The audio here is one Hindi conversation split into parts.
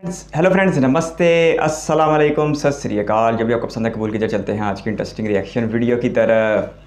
हेलो फ्रेंड्स, नमस्ते, अस्सलाम वालेकुम, सत श्री अकाल। जब भी आपको पसंद है कबूल कीजिए। चलते हैं आज की इंटरेस्टिंग रिएक्शन वीडियो की तरफ।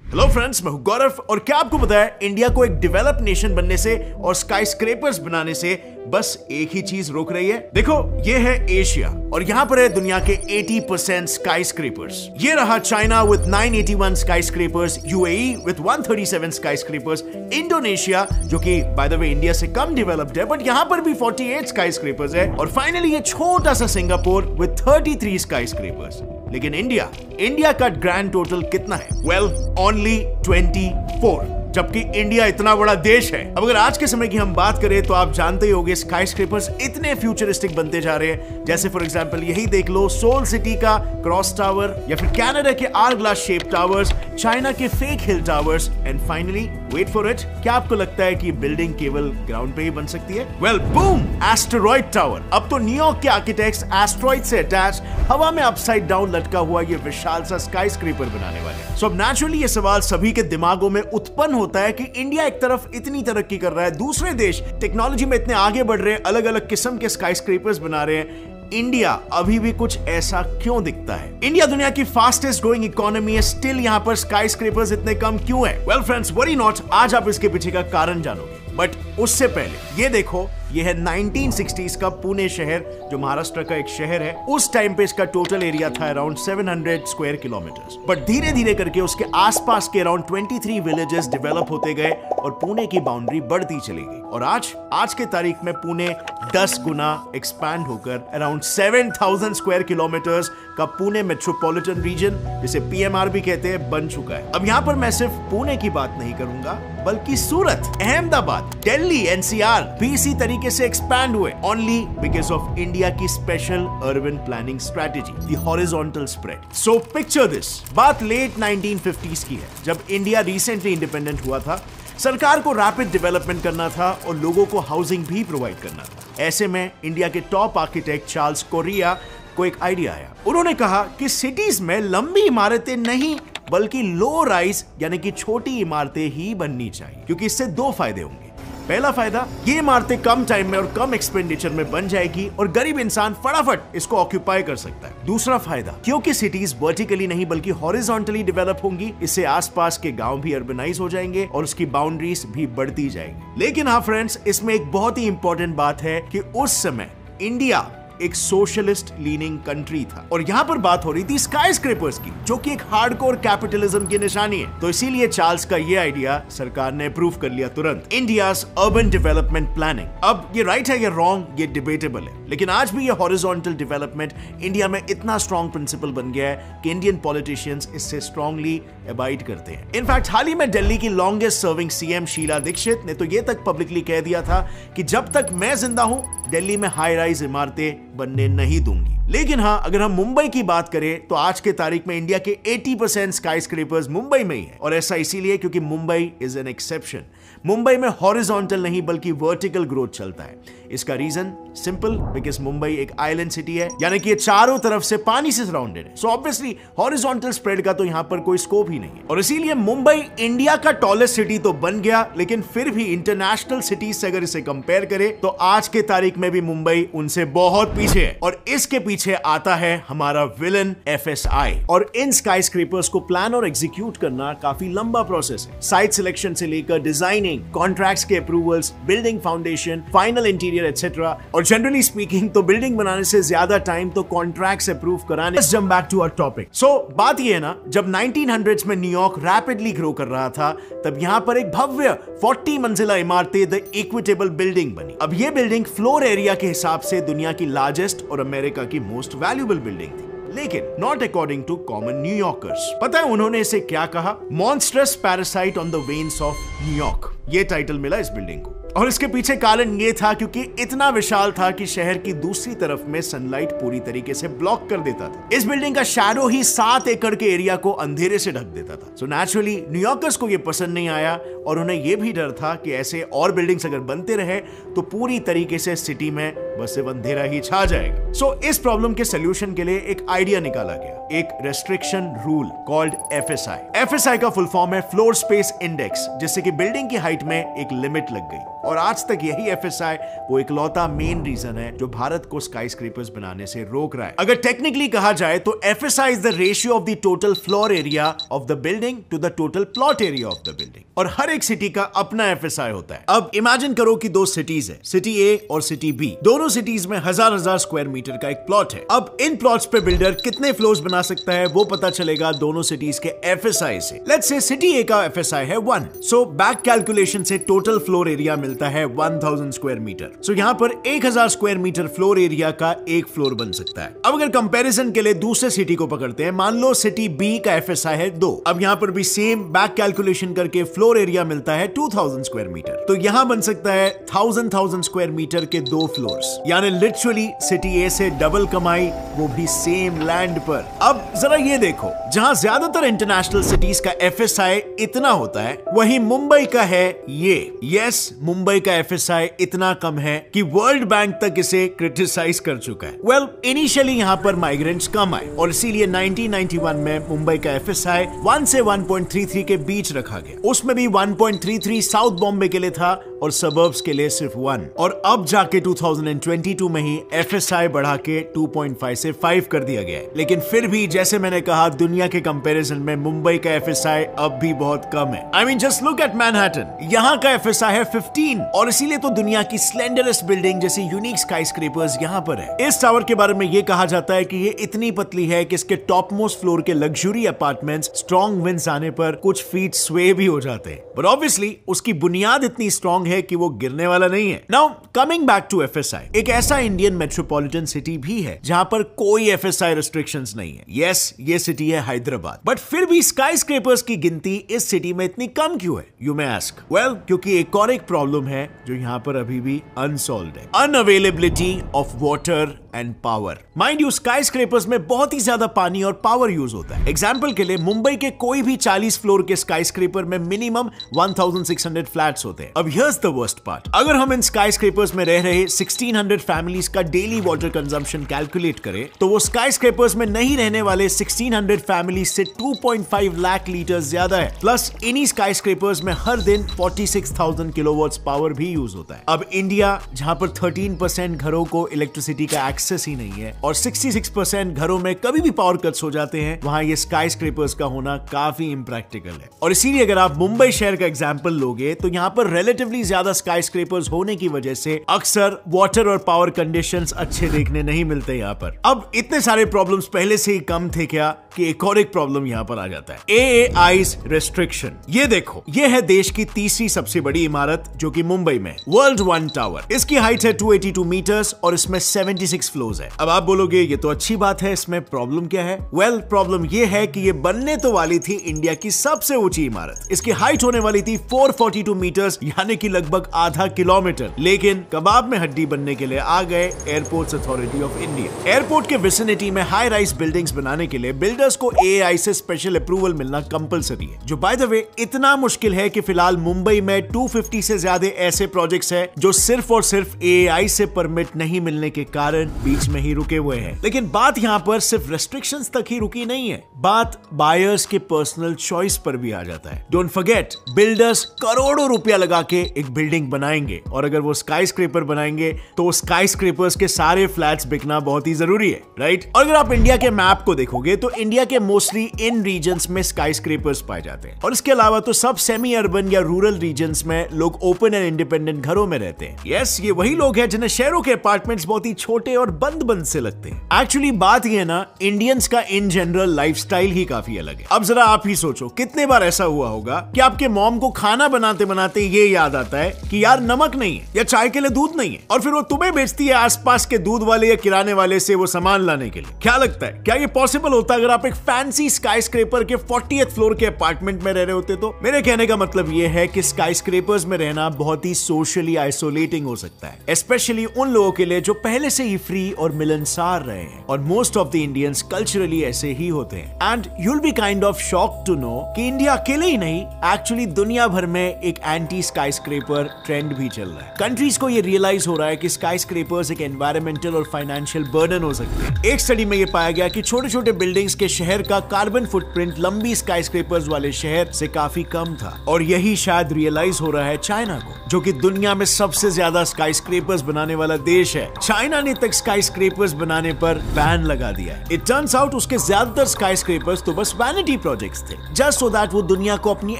हेलो फ्रेंड्स, मैं हूं गौरव और क्या आपको पता है इंडिया को एक डेवलप नेशन बनने से और स्काई स्क्रेपर्स बनाने से बस एक ही चीज रोक रही है। देखो, ये है एशिया और यहां पर है दुनिया के 80% स्काई स्क्रेपर्स। ये रहा China with 981 sky scrapers, UAE with 137 sky scrapers, Indonesia जो कि बाय द वे इंडिया से कम डेवलप्ड है बट यहां पर भी 48 स्काई स्क्रेपर्स है, और फाइनली ये छोटा सा सिंगापुर विद 33 स्काई स्क्रेपर्स। लेकिन इंडिया का ग्रैंड टोटल कितना है? वेल, ओनली 24, जबकि इंडिया इतना बड़ा देश है। अब अगर आज के समय की हम बात करें तो आप जानते ही होंगे स्काई स्क्रेपर्स इतने फ्यूचरिस्टिक बनते जा रहे हैं। जैसे फॉर एग्जांपल यही देख लो, सोल सिटी का क्रॉस टावर, या फिर कनाडा के hourglass shape towers, China के fake hill towers, and finally wait for it, क्या आपको लगता है कि बिल्डिंग केवल ग्राउंड पे ही बन सकती है? Well, boom, asteroid tower. अब तो न्यूयॉर्क के आर्किटेक्ट्स एस्टेरॉइड से अटैच हवा में अपसाइड डाउन लटका हुआ ये विशाल सा स्काई स्क्रेपर बनाने वाले हैं। सो अब नेचुरली ये सवाल सभी के दिमागों में उत्पन्न होता है कि इंडिया एक तरफ इतनी तरक्की कर रहा है, दूसरे देश टेक्नोलॉजी में इतने आगे बढ़ रहे हैं, अलग अलग किस्म के स्काई स्क्रेपर्स बना रहे हैं, इंडिया अभी भी कुछ ऐसा क्यों दिखता है? इंडिया दुनिया की फास्टेस्ट ग्रोइंग इकोनॉमी है, स्टिल यहां पर स्काई स्क्रेपर्स इतने कम क्यों है? वेल फ्रेंड्स, वरी नॉट, आज आप इसके पीछे का कारण जानोगे, बट उससे पहले ये देखो, ये है 1960s का पुणे शहर जो महाराष्ट्र का एक शहर है। उस टाइम पे इसका टोटल एरिया था अराउंड 700 स्क्वायर किलोमीटर्स, बट धीरे धीरे करके उसके आसपास के अराउंड 23 विलेजेस डेवलप होते गए और पुणे की बाउंड्री बढ़ती चली गई, और आज के तारीख में पुणे 10 गुना एक्सपैंड होकर अराउंड 7000 स्क्वायर किलोमीटर्स का पुणे मेट्रोपॉलिटन रीजन, जिसे पीएमआर भी कहते हैं, बन चुका है। अब यहां पर मैं सिर्फ पुणे की बात नहीं करूंगा, बल्कि सूरत, अहमदाबाद, दिल्ली, एनसीआर भी इसी तरीके से एक्सपैंड हुए, ओनली बिकॉज ऑफ इंडिया की special urban planning strategy, the horizontal spread. So picture this, बात लेट 1950s की है, जब इंडिया रिसेंटली इंडिपेंडेंट हुआ था। सरकार को रैपिड डेवलपमेंट करना था और लोगों को हाउसिंग भी प्रोवाइड करना था। ऐसे में इंडिया के टॉप आर्किटेक्ट चार्ल्स कोरिया को एक आइडिया आया। उन्होंने कहा कि सिटीज में लंबी इमारतें नहीं बल्कि लो राइज यानी कि छोटी इमारतें ही बननी चाहिए, क्योंकि इससे दो फायदे होंगे। पहला फायदा, ये इमारतें कम टाइम में और कम एक्सपेंडिचर में बन जाएगी और गरीब इंसान फटाफट इसको ऑक्यूपाई कर सकता है। दूसरा फायदा, क्योंकि सिटीज वर्टिकली नहीं बल्कि हॉरिजॉन्टली डेवलप होंगी, इससे आसपास के गांव भी अर्बनाइज हो जाएंगे और उसकी बाउंड्रीज भी बढ़ती जाएंगी। लेकिन हाँ फ्रेंड्स, इसमें एक बहुत ही इंपॉर्टेंट बात है कि उस समय इंडिया एक सोशलिस्ट लीनिंग कंट्री था और यहां पर बात हो रही थी स्काई स्क्रेपर्स की, जो कि एक हार्डकोर कैपिटलिज्म की निशानी है। तो इसीलिए चार्ल्स का ये आइडिया सरकार ने अप्रूव कर लिया तुरंत, इंडियाज अर्बन डेवलपमेंट प्लानिंग। अब ये राइट है या रॉन्ग, ये डिबेटेबल है, लेकिन आज भी ये हॉरिजॉन्टल डेवलपमेंट इंडिया में इतना स्ट्रॉन्ग प्रिंसिपल बन गया है कि इंडियन पॉलिटिशियंस इससे स्ट्रांगली अबाइड करते हैं। इनफैक्ट हाल ही में दिल्ली की longest serving CM Sheila Dikshit ने तो ये तक पब्लिकली कह दिया था कि जब तक मैं जिंदा हूं दिल्ली में हाई राइज इमारतें बनने नहीं दूंगी। लेकिन हाँ, अगर हम मुंबई की बात करें तो आज के तारीख में इंडिया के 80% स्काई स्क्रेपर्स मुंबई में ही है, और ऐसा इसीलिए क्योंकि Mumbai is an exception. Mumbai में हॉरिजॉन्टल नहीं बल्कि वर्टिकल ग्रोथ चलता है। इसका रीजन सिंपल, बिकॉज मुंबई एक आइलैंड सिटी है, यानी कि ये चारों तरफ से पानी से सराउंडेड है। सो ऑब्वियसली हॉरिजॉन्टल स्प्रेड का तो यहां पर कोई स्कोप ही नहीं है, और इसीलिए मुंबई इंडिया का टॉलेस्ट सिटी तो बन गया, लेकिन फिर भी इंटरनेशनल सिटीज से अगर इसे कंपेयर करें तो आज के तारीख में भी मुंबई उनसे बहुत पीछे है। और इसके पीछे आता है हमारा विलन एफएसआई, और इन स्काई स्क्रेपर्स को प्लान और एग्जीक्यूट करना काफी लंबा प्रोसेस है। साइट सिलेक्शन से लेकर डिजाइनिंग, कॉन्ट्रैक्ट्स के approvals, building foundation, final interior etcetera, और जनरली स्पीकिंग तो बिल्डिंग बनाने से ज्यादा टाइम तो कॉन्ट्रैक्ट्स अप्रूव कराने। Let's jump back to our topic. So बात ये है ना, जब 1900s में न्यूयॉर्क रैपिडली ग्रो कर रहा था तब यहां पर एक भव्य 40 मंजिला इमारतें द इक्विटेबल बिल्डिंग बनी। अब ये बिल्डिंग फ्लोर एरिया के हिसाब से दुनिया की लार्जेस्ट और अमेरिका की मोस्ट वैल्यूएबल बिल्डिंग थी, लेकिन not according to common New Yorkers. पता है उन्होंने इसे क्या कहा? Monstrous parasite on the veins of New York, ये टाइटल मिला इस बिल्डिंग को। और इसके पीछे कारण ये था क्योंकि इतना विशाल था कि शहर की दूसरी तरफ में सनलाइट पूरी तरीके से ब्लॉक कर देता था। इस बिल्डिंग का शैडो ही 7 एकड़ के एरिया को अंधेरे से ढक देता था। सो नेचुरली न्यूयॉर्कर्स को ये पसंद नहीं आया और उन्हें ये भी डर था कि ऐसे और बिल्डिंग्स अगर बनते रहे तो पूरी तरीके से सिटी में बस सिर्फ अंधेरा ही छा जाएगा। सो इस प्रॉब्लम के सोल्यूशन के लिए एक आइडिया निकाला गया, एक restriction rule called FSI। FSI का फुल फॉर्म है फ्लोर स्पेस इंडेक्स, जिससे कि बिल्डिंग की हाइट में एक लिमिट लग गई। और आज तक यही FSI वो इकलौता मेन रीजन है जो भारत को स्काईस्क्रेपर्स बनाने से रोक रहा है। अगर टेक्निकली कहा जाए तो FSI is the ratio of the total floor area of the building to the total plot area of the building, और हर एक सिटी का अपना FSI होता है। अब इमेजिन करो कि दो सिटीज है, सिटी A और सिटी B। दोनों सिटीज में हजार स्क्वायर मीटर का एक प्लॉट है। अब इन प्लॉट्स पे बिल्डर कितने फ्लोर्स बना सकता है वो पता चलेगा दोनों सिटीज के FSI से। लेट्स से सिटी A का FSI है 1, सो बैक कैलकुलेशन से टोटल फ्लोर एरिया मिलता है 1000 स्क्वायर मीटर। सो यहाँ पर 1000 स्क्वायर मीटर फ्लोर एरिया का एक फ्लोर बन सकता है। अब अगर कंपैरिजन के लिए दूसरे सिटी को पकड़ते हैं, मान लो सिटी B का FSI है 2। अब यहाँ पर भी सेम बैक कैलकुलेशन करके फ्लोर एरिया मिलता है 2000 स्क्वायर मीटर। तो यहाँ बन सकता है 1000 स्क्वायर मीटर के 2 फ्लोर्स, यानी लिटरली सिटी A से डबल कमाई, वो भी सेम लैंड पर। अब जरा ये देखो, जहां ज्यादातर इंटरनेशनल सिटीज का FSI इतना होता है, वहीं मुंबई का है ये। यस, मुंबई का FSI इतना कम है कि वर्ल्ड बैंक तक इसे क्रिटिसाइज कर चुका है। वेल, इनिशियली यहाँ पर माइग्रेंट्स कम आए और इसीलिए 1991 में मुंबई का FSI 1 से 1.33 के बीच रखा गया। उसमें भी 1.33 साउथ बॉम्बे के लिए था और सबर्ब्स के लिए सिर्फ 1। और अब जाके 2022 में ही FSI बढ़ा के 2.5 से 5 कर दिया गया है। लेकिन फिर भी जैसे मैंने कहा, दुनिया के कंपैरिजन में मुंबई का FSI अब भी बहुत कम है। I mean just look at Manhattan, यहाँ का FSI है 15, और इसीलिए तो दुनिया की स्लेंडरेस्ट बिल्डिंग जैसी यूनिक स्काईस्क्रेपर्स यहाँ पर है। इस टावर के बारे में ये कहा जाता है कि ये इतनी पतली है कि इसके टॉप मोस्ट फ्लोर के लग्जरी अपार्टमेंट्स स्ट्रॉन्ग विंड्स आने पर कुछ फीट स्वे भी हो जाते हैं। बट ऑब्वियसली उसकी बुनियाद इतनी स्ट्रॉन्ग है कि वो गिरने वाला नहीं है। Now coming back to FSI, एक ऐसा इंडियन मेट्रोपॉलिटन सिटी भी है जहां पर कोई FSI रिस्ट्रिक्शंस नहीं है। यस, ये सिटी है हैदराबाद, बट फिर भी स्काईस्क्रेपर्स की गिनती इस सिटी में इतनी कम क्यों है, यू मे आस्क। वेल, क्योंकि एक और एक प्रॉब्लम है जो यहाँ पर अभी भी अनसॉल्व्ड है, unavailability of water and power. Mind you, skyscrapers में बहुत ही ज्यादा पानी और पावर यूज होता है। एग्जांपल के लिए मुंबई के कोई भी 40 फ्लोर के स्काईस्क्रेपर में मिनिमम 1600 फ्लैट्स होते हैं। अब हियर्स द वर्स्ट पार्ट, अगर हम इन स्काईस्क्रेपर्स में रह रहे 1600 फैमिलीज का डेली वाटर कंजम्पशन कैलकुलेट करें, तो वो स्काईस्क्रेपर्स में नहीं रहने वाले 1600 फैमिलीज से 2.5 लाख लीटर ज्यादा है। प्लस इन्हीं स्काईस्क्रेपर्स में हर दिन 46,000 किलोवाट्स पावर भी यूज होता है। अब इंडिया, जहां पर 13% घरों को इलेक्ट्रिसिटी का एक्सेस ही नहीं है और 66% घरों में कभी भी पावर कट्स हो जाते हैं, वहां ये स्काईस्क्रेपर्स का होना काफी इम्प्रैक्टिकल है। और इसीलिए अगर आप मुंबई शहर का एग्जांपल लोगे तो यहां पर रिलेटिवली ज्यादा स्काईस्क्रेपर्स होने की वजह से अक्सर वाटर और पावर कंडीशंस अच्छे देखने नहीं मिलते यहां पर। अब इतने सारे प्रॉब्लम्स पहले से ही कम थे क्या कि एक और एक प्रॉब्लम यहां पर आ जाता है, AAI's रेस्ट्रिक्शन। ये देखो, ये है देश की तीसरी सबसे बड़ी इमारत जो कि मुंबई में, वर्ल्ड वन टावर। इसकी हाइट है 282 मीटर्स और इसमें 76 फ्लोर्स है। अब आप बोलोगे ये तो अच्छी बात है, इसमें प्रॉब्लम क्या है? वेल, प्रॉब्लम ये है कि ये बनने तो वाली थी इंडिया की सबसे ऊंची इमारत। इसकी हाइट होने वाली थी 442 मीटर्स, यानी कि लगभग आधा किलोमीटर। लेकिन कबाब में हड्डी बनने के लिए आ गए airports authority of India. Airport के विसिनिटी में हाई राइज बिल्डिंग्स बनाने के लिए बिल्डर्स को AAI से स्पेशल अप्रूवल मिलना कंपलसरी है, जो बाय द वे इतना मुश्किल है कि फिलहाल मुंबई में 250 से ज्यादा ऐसे प्रोजेक्ट्स हैं जो सिर्फ और सिर्फ AAI से परमिट नहीं मिलने के कारण बीच में ही रुके हुए हैं। लेकिन बात यहाँ पर सिर्फ रेस्ट्रिक्शंस तक ही रुकी नहीं है, बात बायर्स के पर्सनल चॉइस पर भी आ जाता है। डोंट फॉरगेट, बिल्डर्स करोड़ों रुपया लगा के एक बिल्डिंग बनाएंगे और अगर वो स्काईस्क्रेपर बनाएंगे तो स्काईस्क्रेपर्स के सारे फ्लैट्स बिकना बहुत ही जरूरी है, राइट? और अगर आप इंडिया के मैप को देखोगे तो इंडिया के मोस्टली इन रीजन्स में स्काईस्क्रेपर्स पाए जाते हैं और इसके अलावा तो सब सेमी अर्बन या रूरल रीजन्स में लोग ओपन एंड इंडिपेंडेंट घरों में रहते हैं। यस, ये वही लोग हैं जिन्हें शहरों के अपार्टमेंट्स बहुत ही छोटे और बंद बंद से लगते हैं। एक्चुअली बात ये ना, इंडियंस का इन जनरल लाइफस्टाइल ही काफी अलग है। अब जरा आप ही सोचो, कितने बार ऐसा हुआ होगा कि आपके मॉम को खाना बनाते बनाते ये याद आता है कि यार नमक नहीं है या चाय के लिए दूध नहीं है, और फिर वो तुम्हें बेचती है आसपास के दूध वाले या किराने वाले से वो सामान लाने के लिए। क्या लगता है, क्या ये पॉसिबल होता अगर आप आप एक फैंसी स्काई स्क्रेपर के 40th फ्लोर के अपार्टमेंट में रह रहे होते तो। मेरे कहने का मतलब यह है कि स्काई स्क्रेपर्स में रहना बहुत ही सोशली आइसोलेटिंग हो सकता है, स्पेशली उन लोगों के लिए जो पहले से ही फ्री और मिलनसार रहे हैं। और most of the Indians culturally ऐसे ही होते हैं। And you'll be kind of shocked to know कि इंडिया अकेले ही नहीं, एक्चुअली दुनिया भर में एक एंटी स्काई स्क्रेपर ट्रेंड भी चल रहा है। कंट्रीज को ये रियलाइज हो रहा है कि स्काई स्क्रेपर्स एक एनवायरमेंटल और फाइनेंशियल बर्डन हो सकते हैं। एक स्टडी में ये पाया गया कि छोटे छोटे बिल्डिंग्स के शहर का कार्बन फुटप्रिंट लंबी स्काई स्क्रेपर्स वाले शहर से काफी कम था। और यही शायद रियलाइज हो रहा है चाइना को, जो कि दुनिया में सबसे ज्यादा स्काई स्क्रेपर्स बनाने वाला देश है। चाइना ने तक स्काई स्क्रेपर्स बनाने पर बैन लगा दिया है। इट टर्न्स आउट उसके ज्यादातर स्काई स्क्रेपर्स तो बस वैनिटी प्रोजेक्ट्स थे, जस्ट सो दैट वो दुनिया को अपनी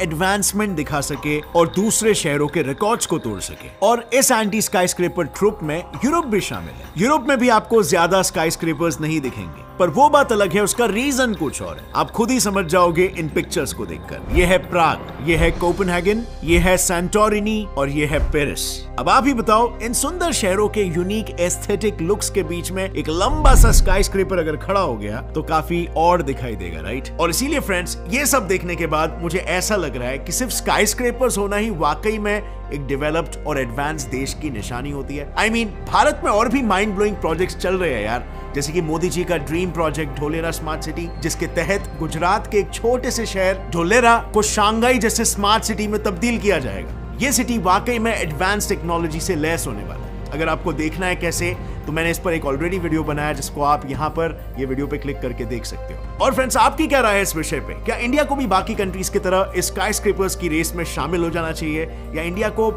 एडवांसमेंट दिखा सके और दूसरे शहरों के रिकॉर्ड्स को तोड़ सके। और इस एंटी स्काई स्क्रेपर ट्रुप में यूरोप भी शामिल है। यूरोप में भी आपको ज्यादा स्काई स्क्रेपर्स नहीं दिखेंगे, पर वो बात अलग है, उसका रीजन कुछ और है। आप खुद ही समझ जाओगे इन पिक्चर्स को देखकर। ये है प्राग, ये है कोपेनहेगन, ये है सैंटोरिनी और ये है पेरिस। अब आप ही बताओ, इन सुंदर शहरों के यूनिक एस्थेटिक लुक्स के बीच में एक लंबा सा स्काई स्क्रेपर अगर खड़ा हो गया तो काफी और दिखाई देगा, राइट? और इसीलिए फ्रेंड्स, ये सब देखने के बाद मुझे ऐसा लग रहा है कि सिर्फ स्काई स्क्रेपर्स होना ही वाकई में एक डेवलप्ड और एडवांस देश की निशानी होती है। I mean, भारत में और भी माइंड ब्लोइंग प्रोजेक्ट्स चल रहे हैं यार, जैसे कि मोदी जी का dream project Dholera smart city, जिसके तहत गुजरात के एक छोटे से शहर ढोलेरा को शंघाई जैसे स्मार्ट सिटी में तब्दील किया जाएगा। ये सिटी वाकई में एडवांस टेक्नोलॉजी से लैस होने वाला है। अगर आपको देखना है कैसे, तो मैंने इस पर एक ऑलरेडी वीडियो बनाया, जिसको आप यहाँ पर ये वीडियो पे क्लिक करके देख सकते हो। और फ्रेंड्स, आपकी क्या राय है इस विषय पे? क्या इंडिया को भी बाकी कंट्रीज की तरह इस स्काई स्क्रेपर्स की रेस में शामिल हो जाना चाहिए, या इंडिया को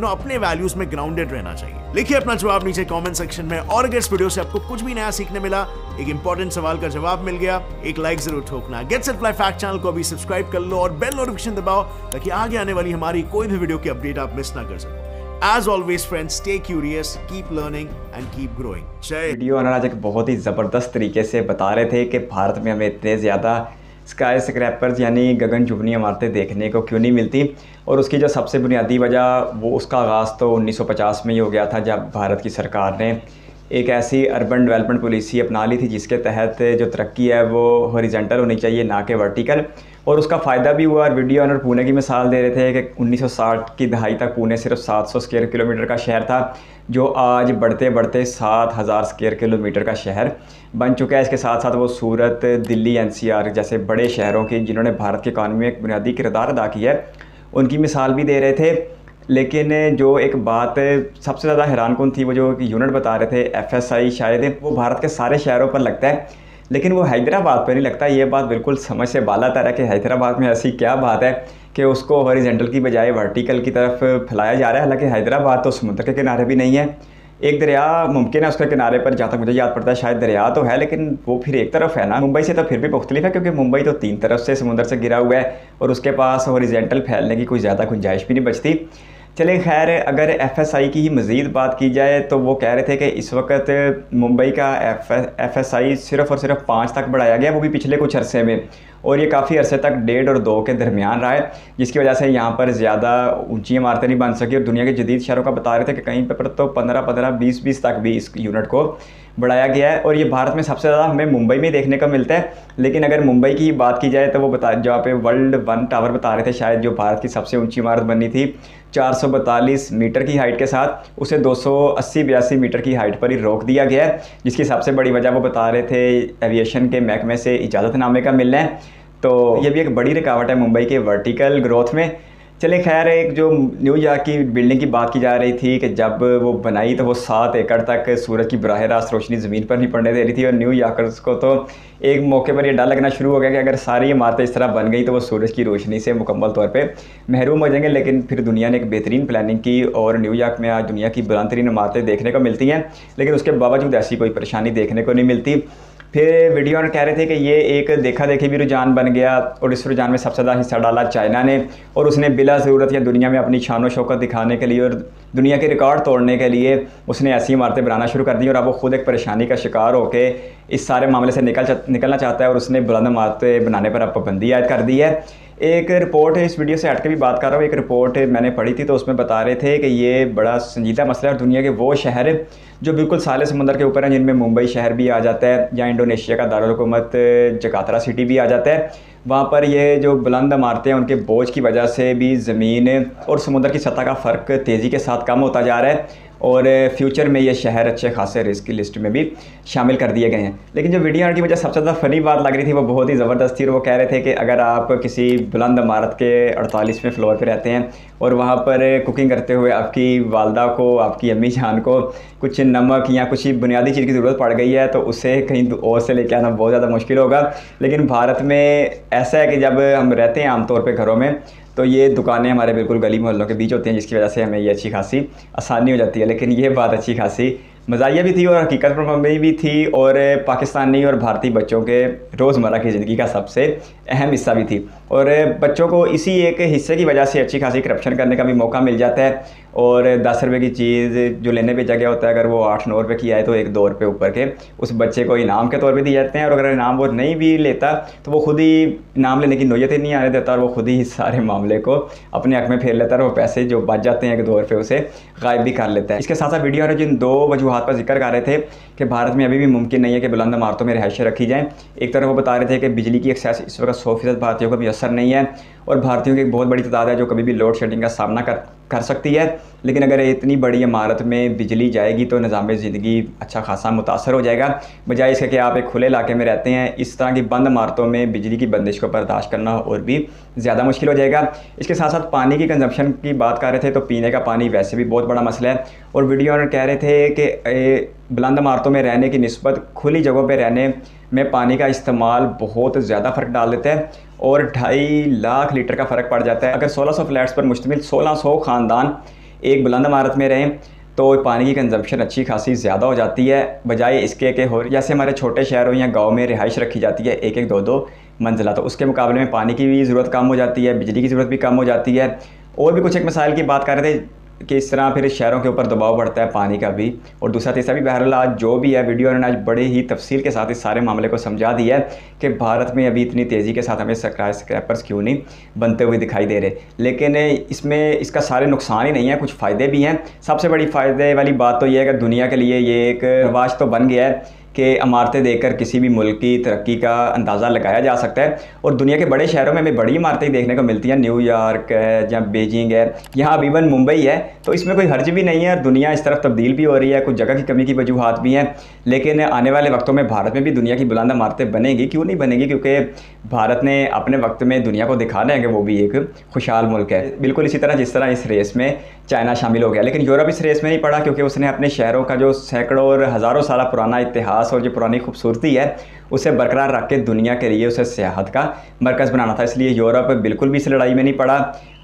अपने वैल्यूज में ग्राउंडेड रहना चाहिए? लिखिए अपना जवाब नीचे कमेंट सेक्शन में। और अगर इस वीडियो से आपको कुछ भी नया सीखने मिला, एक इंपॉर्टेंट सवाल का जवाब मिल गया, एक लाइक जरूर ठोकना। Get set fly fact channel को अभी सब्सक्राइब कर लो और बेल नोटिफिकेशन दबाओ, ताकि आगे आने वाली हमारी कोई भी वीडियो की अपडेट आप मिस ना कर सको। As always friends, stay curious, keep learning and keep growing. Video Anurag एक बहुत ही ज़बरदस्त तरीके से बता रहे थे कि भारत में हमें इतने ज़्यादा स्काई स्क्रैपर्स यानी गगनचुंबी इमारतें देखने को क्यों नहीं मिलती। और उसकी जो सबसे बुनियादी वजह, वो उसका आगाज़ तो 1950 में ही हो गया था, जब भारत की सरकार ने एक ऐसी अर्बन डेवलपमेंट पॉलिसी अपना ली थी जिसके तहत जो तरक्की है वो हॉरिजॉन्टल होनी चाहिए, ना कि वर्टिकल। और उसका फ़ायदा भी हुआ। और वीडियो ऑनर पुणे की मिसाल दे रहे थे कि 1960 की दहाई तक पुणे सिर्फ 700 स्क्वायर किलोमीटर का शहर था, जो आज बढ़ते बढ़ते 7000 स्क्वायर किलोमीटर का शहर बन चुका है। इसके साथ साथ वो सूरत, दिल्ली, NCR जैसे बड़े शहरों की, जिन्होंने भारत की इकानमी में एक बुनियादी किरदार अदा किया है, उनकी मिसाल भी दे रहे थे। लेकिन जो एक बात सबसे ज़्यादा हैरानकुन थी, वो जो यूनिट बता रहे थे FSI, शायद वो भारत के सारे शहरों पर लगता है, लेकिन वो हैदराबाद पर नहीं लगता। ये बात बिल्कुल समझ से बालातर है कि हैदराबाद में ऐसी क्या बात है कि उसको हॉरिजॉन्टल की बजाय वर्टिकल की तरफ फैलाया जा रहा है। हालांकि हैदराबाद तो समुद्र के किनारे भी नहीं है, एक दरिया मुमकिन है उसके किनारे पर, जहाँ तक मुझे याद पड़ता है शायद दरिया तो है, लेकिन वो फिर एक तरफ है ना। मुंबई से तो फिर भी मुख्तलिफ है, क्योंकि मुंबई तो 3 तरफ से समुद्र से घिरा हुआ है और उसके पास हॉरिजॉन्टल फैलने की कोई ज़्यादा गुंजाइश भी नहीं बचती। चलिए खैर, अगर FSI की ही मज़ीद बात की जाए तो वो कह रहे थे कि इस वक्त मुंबई का FSI सिर्फ़ और सिर्फ 5 तक बढ़ाया गया, वो भी पिछले कुछ अरसे में, और ये काफ़ी अरसे तक 1.5 और 2 के दरमियान रहा है, जिसकी वजह से यहाँ पर ज़्यादा ऊंची इमारतें नहीं बन सकी। और दुनिया के जदीद शहरों का बता रहे थे कि कहीं पर तो 15-15, 20-20 तक भी इस यूनिट को बढ़ाया गया है। और ये भारत में सबसे ज़्यादा हमें मुंबई में देखने को मिलता है। लेकिन अगर मुंबई की बात की जाए तो वो जहाँ पे वर्ल्ड 1 टावर बता रहे थे, शायद जो भारत की सबसे ऊंची इमारत बनी थी 442 मीटर की हाइट के साथ, उसे 280-82 मीटर की हाइट पर ही रोक दिया गया है, जिसकी सबसे बड़ी वजह वो बता रहे थे एविएशन के महकमे से इजाज़तनामे का मिलना है। तो ये भी एक बड़ी रुकावट है मुंबई के वर्टिकल ग्रोथ में। चले खैर, एक जो न्यूयॉर्क की बिल्डिंग की बात की जा रही थी कि जब वो बनाई तो वो 7 एकड़ तक सूरज की बराह रास्त रोशनी ज़मीन पर नहीं पड़ने दे रही थी। और न्यूयॉर्कर्स को तो एक मौके पर ये डर लगना शुरू हो गया कि अगर सारी इमारतें इस तरह बन गई तो वो सूरज की रोशनी से मुकम्मल तौर पे महरूम हो जाएंगे। लेकिन फिर दुनिया ने एक बेहतरीन प्लानिंग की और न्यूयॉर्क में आज दुनिया की बुलंद तरीन इमारतें देखने को मिलती हैं, लेकिन उसके बावजूद ऐसी कोई परेशानी देखने को नहीं मिलती। फिर वीडियो में कह रहे थे कि ये एक देखा देखी भी रुझान बन गया, और इस रुझान में सबसे ज़्यादा हिस्सा डाला चाइना ने, और उसने बिला ज़रूरत या दुनिया में अपनी शान और शौकत दिखाने के लिए और दुनिया के रिकॉर्ड तोड़ने के लिए उसने ऐसी इमारतें बनाना शुरू कर दी। और अब वो खुद एक परेशानी का शिकार होकर इस सारे मामले से निकलना चाहता है, और उसने बुलंद इमारतें बनाने पर अब पाबंदी आयद कर दी है। एक रिपोर्ट है, इस वीडियो से हट के भी बात कर रहा हूँ, एक रिपोर्ट मैंने पढ़ी थी तो उसमें बता रहे थे कि ये बड़ा संजीदा मसला है और दुनिया के वो शहर जो बिल्कुल साले समुंदर के ऊपर हैं, जिनमें मुंबई शहर भी आ जाता है या इंडोनेशिया का दारुल हुकूमत जकार्ता सिटी भी आ जाता है। वहाँ पर ये जो बुलंद इमारतें हैं उनके बोझ की वजह से भी ज़मीन और समुद्र की सतह का फ़र्क तेज़ी के साथ कम होता जा रहा है और फ्यूचर में ये शहर अच्छे खासे रिस्क की लिस्ट में भी शामिल कर दिए गए हैं। लेकिन जो वीडियो की मुझे सबसे ज़्यादा फ़नी बात लग रही थी वो बहुत ही ज़बरदस्त थी और वो कह रहे थे कि अगर आप किसी बुलंद इमारत के 48वें फ्लोर पर रहते हैं और वहाँ पर कुकिंग करते हुए आपकी वालदा को, आपकी अम्मी जान को कुछ नमक या कुछ बुनियादी चीज़ की ज़रूरत पड़ गई है तो उसे कहीं और से लेके आना बहुत ज़्यादा मुश्किल होगा। लेकिन भारत में ऐसा है कि जब हम रहते हैं आमतौर पर घरों में तो ये दुकानें हमारे बिल्कुल गली मोहल्लों के बीच होती हैं, जिसकी वजह से हमें ये अच्छी खासी आसानी हो जाती है। लेकिन ये बात अच्छी खासी मज़ाहिया भी थी और हकीकत पर भी थी और पाकिस्तानी और भारतीय बच्चों के रोज़मर्रा की ज़िंदगी का सबसे अहम हिस्सा भी थी। और बच्चों को इसी एक हिस्से की वजह से अच्छी खासी करप्शन करने का भी मौका मिल जाता है और 10 रुपये की चीज़ जो लेने पे जगह होता है, अगर वो 8-9 रुपये की आए तो 1-2 रुपये ऊपर के उस बच्चे को इनाम के तौर पे दिए जाते हैं। और अगर इनाम वो नहीं भी लेता तो वो खुद ही इनाम लेने की नौयत ही नहीं आने देता और वो खुद ही सारे मामले को अपने हक में फेर लेता है और वो पैसे जो बच जाते हैं 1-2 रुपये उसे गायब भी कर लेता है। इसके साथ साथ वीडियो में जिन 2 वजूहात पर जिक्र कर रहे थे कि भारत में अभी भी मुमकिन नहीं है कि बुलंद इमारतों में रिहाइशें रखी जाएँ। एक तरफ वो बता रहे थे कि बिजली की एक्सेस इस वक्त 100% भारतीयों को भी असर नहीं है और भारतीयों की एक बहुत बड़ी तादाद है जो कभी भी लोड शेडिंग का सामना कर सकती है। लेकिन अगर इतनी बड़ी इमारत में बिजली जाएगी तो निज़ाम ज़िंदगी अच्छा खासा मुतासर हो जाएगा, बजाय इसके कि आप एक खुले इलाके में रहते हैं। इस तरह की बंद इमारतों में बिजली की बंदिश को बर्दाश्त करना और भी ज़्यादा मुश्किल हो जाएगा। इसके साथ साथ पानी की कंजम्पशन की बात कर रहे थे तो पीने का पानी वैसे भी बहुत बड़ा मसला है और वीडियो में कह रहे थे कि बुलंद इमारतों में रहने की निस्बत खुली जगहों पर रहने में पानी का इस्तेमाल बहुत ज़्यादा फ़र्क डाल देता है और 2.5 लाख लीटर का फ़र्क पड़ जाता है। अगर 1600 फ्लैट्स पर मुश्तमिल 1600 ख़ानदान एक बुलंद इमारत में रहें तो पानी की कंजम्पशन अच्छी खासी ज़्यादा हो जाती है, बजाय इसके कि हो जैसे हमारे छोटे शहरों या गाँव में रिहाइश रखी जाती है 1-1, 2-2 मंजिला, तो उसके मुकाबले में पानी की भी ज़रूरत कम हो जाती है, बिजली की ज़रूरत भी कम हो जाती है। और भी कुछ एक मसाइल की बात कर रहे थे कि इस तरह फिर शहरों के ऊपर दबाव बढ़ता है पानी का भी और दूसरा तीसरा भी। बहरहाल आज जो भी है वीडियो ने आज बड़े ही तफसील के साथ इस सारे मामले को समझा दिया है कि भारत में अभी इतनी तेज़ी के साथ हमें स्काई स्क्रैपर्स क्यों नहीं बनते हुए दिखाई दे रहे। लेकिन इसमें इसका सारे नुकसान ही नहीं है, कुछ फ़ायदे भी हैं। सबसे बड़ी फ़ायदे वाली बात तो ये है कि दुनिया के लिए ये एक रवाज तो बन गया है कि इमारतें देखकर किसी भी मुल्क की तरक्की का अंदाज़ा लगाया जा सकता है और दुनिया के बड़े शहरों में हमें बड़ी इमारतें देखने को मिलती हैं। न्यूयॉर्क है या बीजिंग है, यहाँ अब इवन मुंबई है, तो इसमें कोई हर्ज भी नहीं है और दुनिया इस तरफ तब्दील भी हो रही है। कुछ जगह की कमी की वजूहात भी हैं, लेकिन आने वाले वक्तों में भारत में भी दुनिया की बुलंद इमारतें बनेगी। क्यों नहीं बनेगी, क्योंकि भारत ने अपने वक्त में दुनिया को दिखाना है कि वो भी एक खुशहाल मुल्क है। बिल्कुल इसी तरह जिस तरह इस रेस में चाइना शामिल हो गया, लेकिन यूरोप इस रेस में नहीं पड़ा क्योंकि उसने अपने शहरों का जो सैकड़ों और हज़ारों साल पुराना इतिहास और जो पुरानी खूबसूरती है उसे बरकरार रख के दुनिया के लिए उसे सियाहत का मरकज़ बनाना था। इसलिए यूरोप बिल्कुल भी इस लड़ाई में नहीं पड़ा।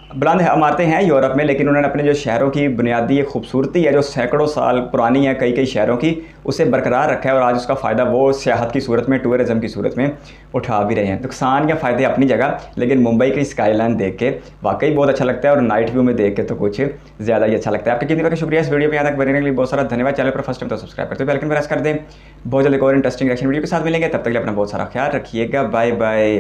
बुलंद इमारतें हैं यूरोप में, लेकिन उन्होंने अपने जो शहरों की बुनियादी खूबसूरती है जो सैकड़ों साल पुरानी है कई शहरों की, उसे बरकरार रखा है और आज उसका फ़ायदा वो सियाहत की सूरत में, टूरिज़म की सूरत में उठा भी रहे हैं। नुकसान या फ़ायदे अपनी जगह, लेकिन मुंबई की स्काईलाइन देख के वाकई बहुत अच्छा लगता है और नाइट व्यू में देख के तो कुछ ज़्यादा ही अच्छा लगता है। आपके कितने का शुक्रिया इस वीडियो में यहाँ तक बनने के लिए बहुत सारा धन्यवाद। चैनल पर फर्स्ट टाइम तो सब्सक्राइब करते हो, बेल आइकन प्रेस कर दें। बहुत जल्द एक और इंटरेस्टिंग रिएक्शन वीडियो के साथ मिलेंगे, तब तक के लिए अपना बहुत सारा ख्याल रखिएगा। Bye bye.